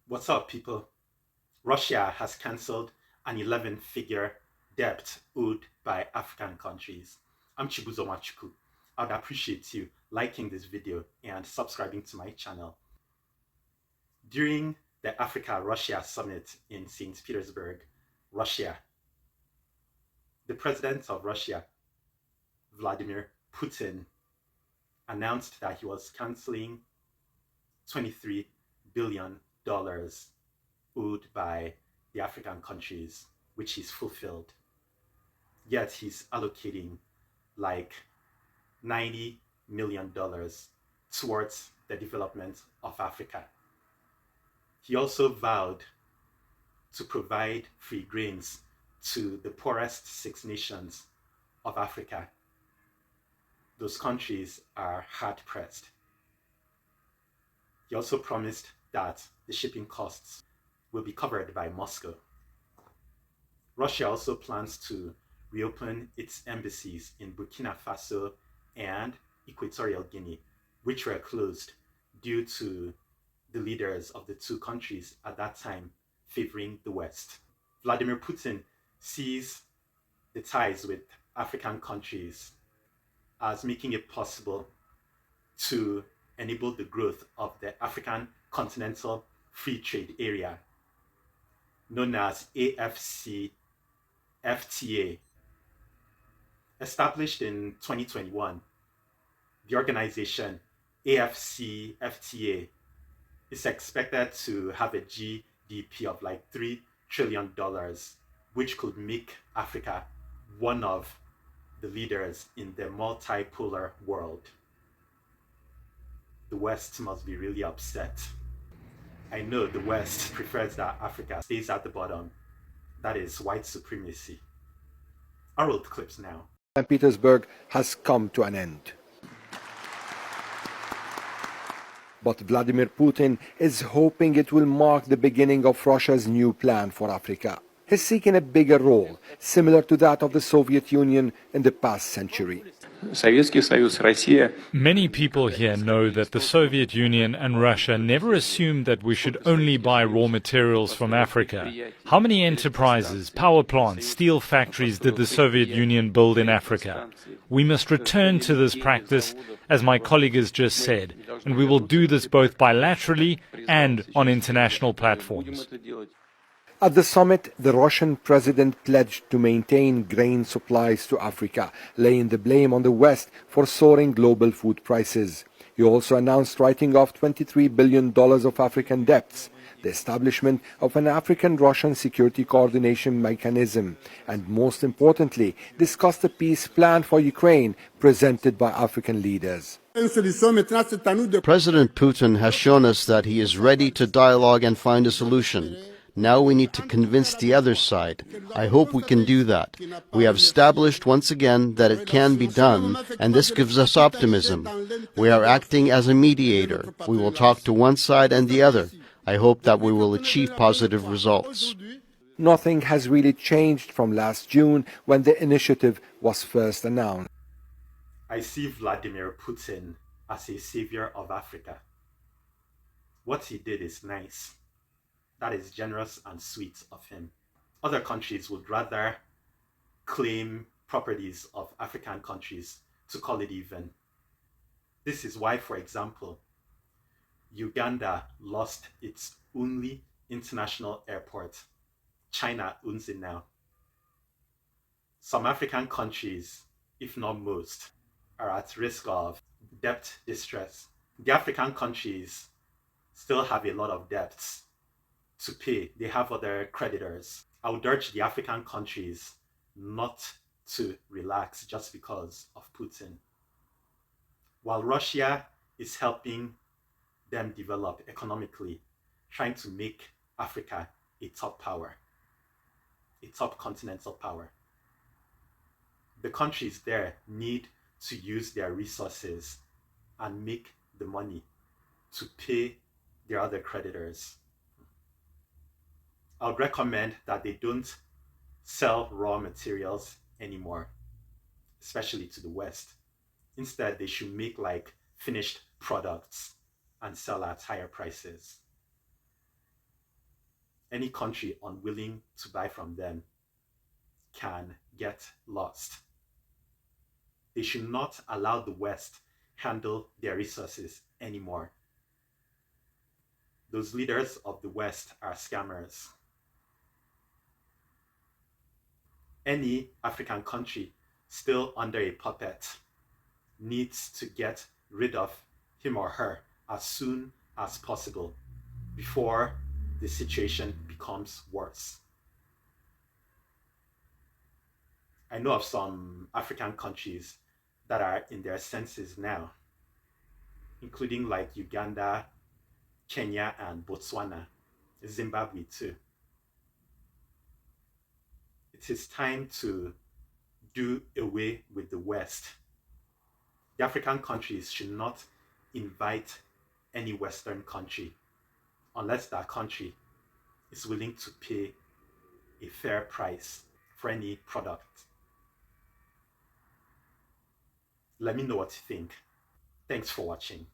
What's up, people? Russia has cancelled an 11-figure debt owed by African countries. I'm Chibuzo Machuku. I'd appreciate you liking this video and subscribing to my channel. During the Africa-Russia summit in St. Petersburg, Russia, the president of Russia, Vladimir Putin, announced that he was canceling $23 billion owed by the African countries, which he's fulfilled. Yet he's allocating like $90 million towards the development of Africa. He also vowed to provide free grains to the poorest 6 nations of Africa. Those countries are hard-pressed. He also promised that the shipping costs will be covered by Moscow. Russia also plans to reopen its embassies in Burkina Faso and Equatorial Guinea, which were closed due to the leaders of the two countries at that time favoring the West. Vladimir Putin sees the ties with African countries as making it possible to enable the growth of the African Continental Free Trade Area, known as AFCFTA. Established in 2021, the organization AFCFTA is expected to have a GDP of like $3 trillion, which could make Africa one of the leaders in the multipolar world. The West must be really upset. I know the West prefers that Africa stays at the bottom. That is white supremacy. I roll the clips now. St Petersburg has come to an end. But Vladimir Putin is hoping it will mark the beginning of Russia's new plan for Africa. He's seeking a bigger role, similar to that of the Soviet Union in the past century. Many people here know that the Soviet Union and Russia never assumed that we should only buy raw materials from Africa. How many enterprises, power plants, steel factories did the Soviet Union build in Africa? We must return to this practice, as my colleague has just said, and we will do this both bilaterally and on international platforms. At the summit, the Russian president pledged to maintain grain supplies to Africa, laying the blame on the West for soaring global food prices. He also announced writing off $23 billion of African debts, the establishment of an African-Russian security coordination mechanism, and most importantly, discussed a peace plan for Ukraine presented by African leaders. President Putin has shown us that he is ready to dialogue and find a solution. Now we need to convince the other side. I hope we can do that. We have established once again that it can be done, and this gives us optimism. We are acting as a mediator. We will talk to one side and the other. I hope that we will achieve positive results. Nothing has really changed from last June when the initiative was first announced. I see Vladimir Putin as a savior of Africa. What he did is nice. That is generous and sweet of him. Other countries would rather claim properties of African countries to call it even. This is why, for example, Uganda lost its only international airport. China owns it now. Some African countries, if not most, are at risk of debt distress. The African countries still have a lot of debts to pay. They have other creditors. I would urge the African countries not to relax just because of Putin. While Russia is helping them develop economically, trying to make Africa a top power, a top continental power, the countries there need to use their resources and make the money to pay their other creditors. I would recommend that they don't sell raw materials anymore, especially to the West. Instead, they should make like finished products and sell at higher prices. Any country unwilling to buy from them can get lost. They should not allow the West handle their resources anymore. Those leaders of the West are scammers. Any African country still under a puppet needs to get rid of him or her as soon as possible before the situation becomes worse. I know of some African countries that are in their senses now, including like Uganda, Kenya, and Botswana, Zimbabwe too. It is time to do away with the West. The African countries should not invite any Western country unless that country is willing to pay a fair price for any product. Let me know what you think. Thanks for watching.